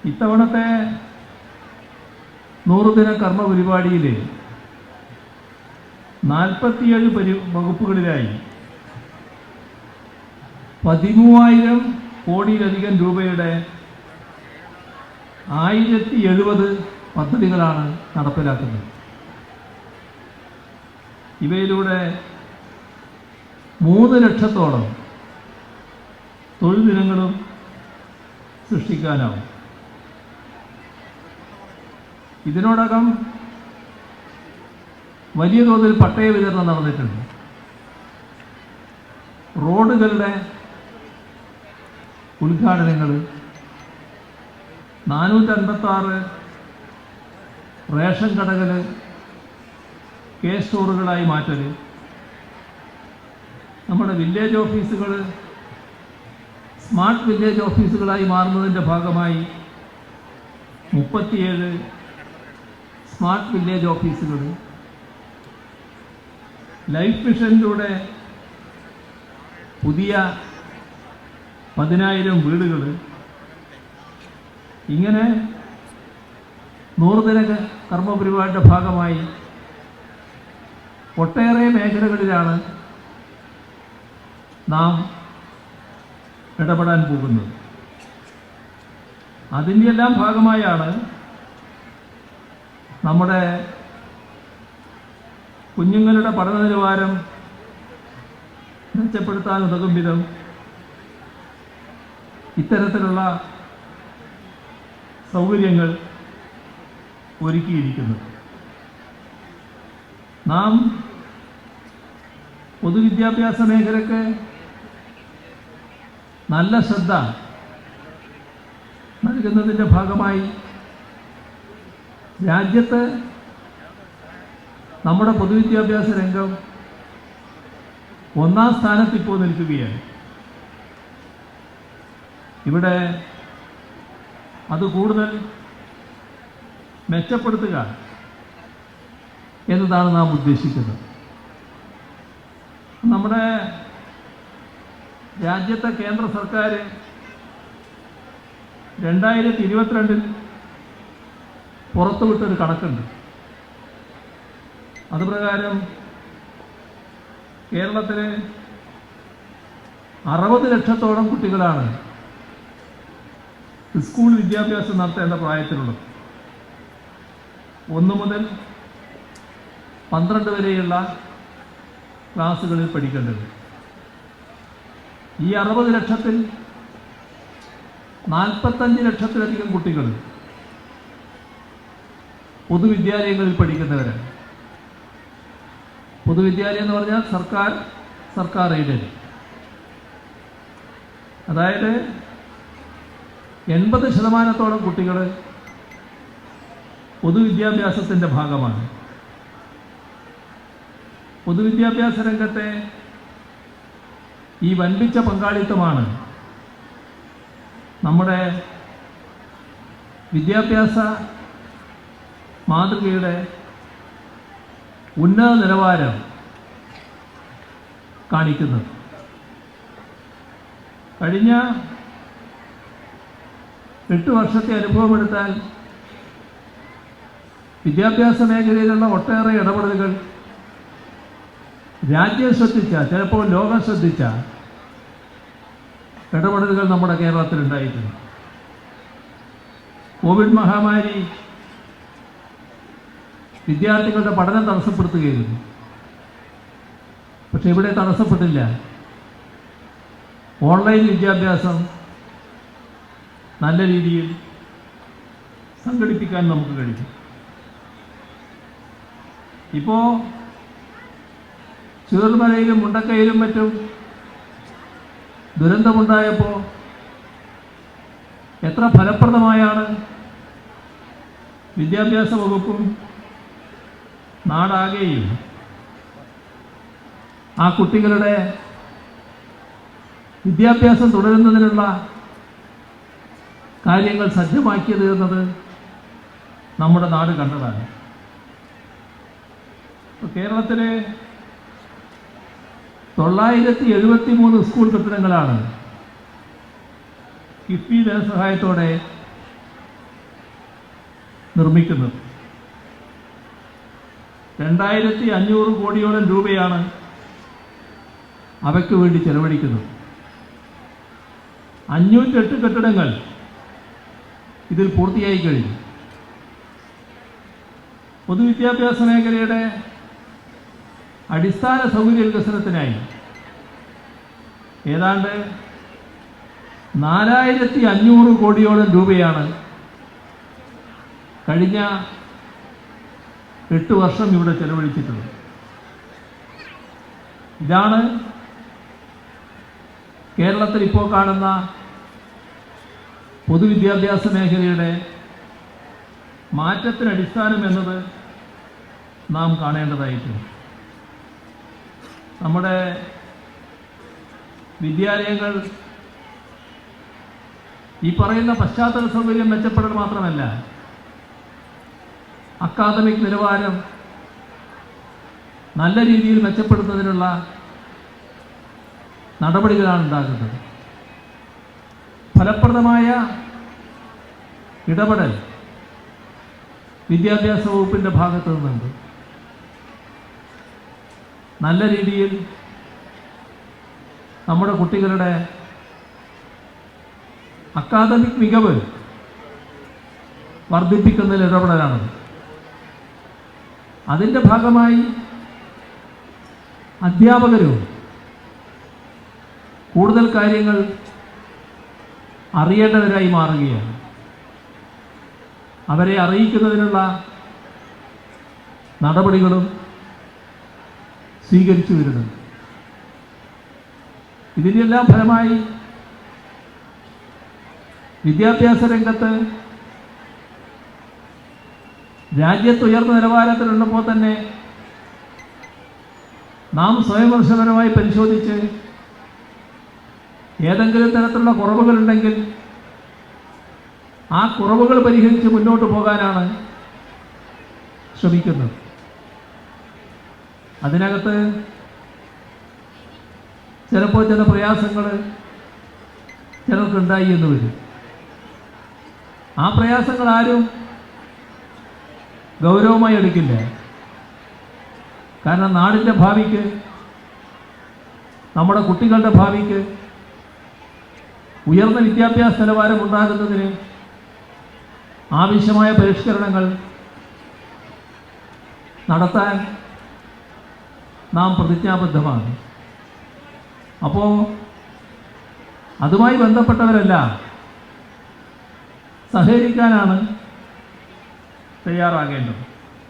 ഇത്തവണത്തെ 100 ദിന കർമ്മ പരിപാടിയിൽ 47 വകുപ്പുകളിലായി 13,000 കോടിയിലധികം രൂപയുടെ 1070 പദ്ധതികളാണ് നടപ്പിലാക്കുന്നത്. ഇവയിലൂടെ 3 ലക്ഷത്തോളം തൊഴിൽ ദിനങ്ങളും സൃഷ്ടിക്കാനാവും. ഇതിനോടകം വലിയ തോതിൽ പട്ടയ വിതരണം നടന്നിട്ടുണ്ട്. റോഡുകളുടെ ഉദ്ഘാടനങ്ങൾ, 456 റേഷൻ കടകൾ കെ സ്റ്റോറുകളായി മാറ്റൽ, നമ്മുടെ വില്ലേജ് ഓഫീസുകൾ സ്മാർട്ട് വില്ലേജ് ഓഫീസുകളായി മാറുന്നതിൻ്റെ ഭാഗമായി 37 സ്മാർട്ട് വില്ലേജ് ഓഫീസുകൾ, ലൈഫ് മിഷനിലൂടെ പുതിയ 10,000 വീടുകൾ, ഇങ്ങനെ 100 ദിന കർമ്മ പരിപാടിയുടെ ഭാഗമായി ഒട്ടേറെ മേഖലകളിലാണ് നാം ഇടപെടാൻ പോകുന്നത്. അതിൻ്റെ എല്ലാം ഭാഗമായാണ് നമ്മുടെ കുഞ്ഞുങ്ങളുടെ പഠന നിലവാരം മെച്ചപ്പെടുത്താൻ ഉതകും വിധം ഇത്തരത്തിലുള്ള സൗകര്യങ്ങൾ ഒരുക്കിയിരിക്കുന്നു. നാം പൊതുവിദ്യാഭ്യാസ മേഖലയ്ക്ക് നല്ല ശ്രദ്ധ നൽകുന്നതിൻ്റെ ഭാഗമായി രാജ്യത്ത് നമ്മുടെ പൊതുവിദ്യാഭ്യാസ രംഗം 1-ാം സ്ഥാനത്ത് ഇപ്പോൾ നിൽക്കുകയാണ്. ഇവിടെ അത് കൂടുതൽ മെച്ചപ്പെടുത്തുക എന്നതാണ് നാം ഉദ്ദേശിക്കുന്നത്. നമ്മുടെ രാജ്യത്തെ കേന്ദ്ര സർക്കാർ 2022 പുറത്തുവിട്ടൊരു കണക്കുണ്ട്. അതുപ്രകാരം കേരളത്തിൽ 60 ലക്ഷത്തോളം കുട്ടികളാണ് സ്കൂൾ വിദ്യാഭ്യാസം നടത്തേണ്ട പ്രായത്തിലുള്ളത്. 1 മുതൽ 12 വരെയുള്ള ക്ലാസ്സുകളിൽ പഠിക്കേണ്ടത്. ഈ 60 ലക്ഷത്തിൽ 45 ലക്ഷത്തിലധികം കുട്ടികൾ പൊതുവിദ്യാലയങ്ങളിൽ പഠിക്കുന്നവരാണ്. പൊതുവിദ്യാലയം എന്ന് പറഞ്ഞാൽ സർക്കാർ എയ്ഡഡ്. അതായത് 80% കുട്ടികൾ പൊതുവിദ്യാഭ്യാസത്തിൻ്റെ ഭാഗമാണ്. പൊതുവിദ്യാഭ്യാസ രംഗത്തെ ഈ വൻപിച്ച പങ്കാളിത്തമാണ് നമ്മുടെ വിദ്യാഭ്യാസ മാതൃകയുടെ ഉന്നത നിലവാരം കാണിക്കുന്നത്. കഴിഞ്ഞ 8 വർഷത്തെ അനുഭവമെടുത്താൽ വിദ്യാഭ്യാസ മേഖലയിലുള്ള ഒട്ടേറെ ഇടപെടലുകൾ രാജ്യം ശ്രദ്ധിച്ച, ചിലപ്പോൾ ലോകം ശ്രദ്ധിച്ച ഇടപെടലുകൾ നമ്മുടെ കേരളത്തിലുണ്ടായിട്ടുണ്ട്. കോവിഡ് മഹാമാരി വിദ്യാർത്ഥികളുടെ പഠനം തടസ്സപ്പെടുത്തുകയായിരുന്നു. പക്ഷെ ഇവിടെ തടസ്സപ്പെട്ടില്ല. ഓൺലൈൻ വിദ്യാഭ്യാസം നല്ല രീതിയിൽ സംഘടിപ്പിക്കാൻ നമുക്ക് കഴിയും. ഇപ്പോൾ ചൂരൽമലയിലും മുണ്ടക്കയിലും മറ്റും ദുരന്തമുണ്ടായപ്പോൾ എത്ര ഫലപ്രദമായാണ് വിദ്യാഭ്യാസ വകുപ്പും നാടാകെയും ആ കുട്ടികളുടെ വിദ്യാഭ്യാസം തുടരുന്നതിനുള്ള കാര്യങ്ങൾ സജ്ജമാക്കിയത് എന്നത് നമ്മുടെ നാട് കണ്ടതാണ്. കേരളത്തിലെ 973 സ്കൂൾ കെട്ടിടങ്ങളാണ് കിഫ്ബി ധനസഹായത്തോടെ നിർമ്മിക്കുന്നത്. 2500 കോടിയോളം രൂപയാണ് അവയ്ക്ക് വേണ്ടി ചെലവഴിക്കുന്നത്. 508 കെട്ടിടങ്ങൾ ഇതിൽ പൂർത്തിയായി കഴിഞ്ഞു. പൊതുവിദ്യാഭ്യാസ മേഖലയുടെ അടിസ്ഥാന സൗകര്യ വികസനത്തിനായി ഏതാണ്ട് 4500 കോടിയോളം രൂപയാണ് കഴിഞ്ഞ 8 വർഷം ഇവിടെ ചെലവഴിച്ചിട്ടുള്ളത്. ഇതാണ് കേരളത്തിൽ ഇപ്പോൾ കാണുന്ന പൊതുവിദ്യാഭ്യാസ മേഖലയുടെ മാറ്റത്തിന് അടിസ്ഥാനം എന്നത് നാം കാണേണ്ടതായിട്ടുണ്ട്. നമ്മുടെ വിദ്യാലയങ്ങൾ ഈ പറയുന്ന പശ്ചാത്തല സൗകര്യം മെച്ചപ്പെടൽ മാത്രമല്ല, അക്കാദമിക് നിലവാരം നല്ല രീതിയിൽ മെച്ചപ്പെടുത്തുന്നതിനുള്ള നടപടികളാണ് ഉണ്ടാകുന്നത്. ഫലപ്രദമായ ഇടപെടൽ വിദ്യാഭ്യാസ വകുപ്പിൻ്റെ ഭാഗത്തു നിന്നുണ്ട്. നല്ല രീതിയിൽ നമ്മുടെ കുട്ടികളുടെ അക്കാദമിക് മികവ് വർദ്ധിപ്പിക്കുന്നതിൽ ഇടപെടലാണത്. അതിൻ്റെ ഭാഗമായി അധ്യാപകരും കൂടുതൽ കാര്യങ്ങൾ അറിയേണ്ടവരായി മാറുകയാണ്. അവരെ അറിയിക്കുന്നതിനുള്ള നടപടികളും സ്വീകരിച്ചു വരുന്നുണ്ട്. ഇതിനെല്ലാം ഫലമായി വിദ്യാഭ്യാസ രംഗത്ത് രാജ്യത്ത് ഉയർന്ന നിലവാരത്തിലുള്ളപ്പോൾ തന്നെ നാം സ്വയംവിമർശനപരമായി പരിശോധിച്ച് ഏതെങ്കിലും തരത്തിലുള്ള കുറവുകളുണ്ടെങ്കിൽ ആ കുറവുകൾ പരിഹരിച്ച് മുന്നോട്ട് പോകാനാണ് ശ്രമിക്കുന്നത്. അതിനകത്ത് ചിലപ്പോൾ ചില പ്രയാസങ്ങൾ ചിലർക്കുണ്ടായി എന്ന് വരും. ആ പ്രയാസങ്ങൾ ആരും ഗൗരവമായി എടുക്കില്ല. കാരണം നാടിൻ്റെ ഭാവിക്ക്, നമ്മുടെ കുട്ടികളുടെ ഭാവിക്ക് ഉയർന്ന വിദ്യാഭ്യാസ നിലവാരം ഉണ്ടാകുന്നതിന് ആവശ്യമായ പരിഷ്കരണങ്ങൾ നടത്താൻ നാം പ്രതിജ്ഞാബദ്ധമാണ്. അപ്പോൾ അതുമായി ബന്ധപ്പെട്ടവരെല്ലാം സഹകരിക്കാനാണ് തയ്യാറാകേണ്ടത്.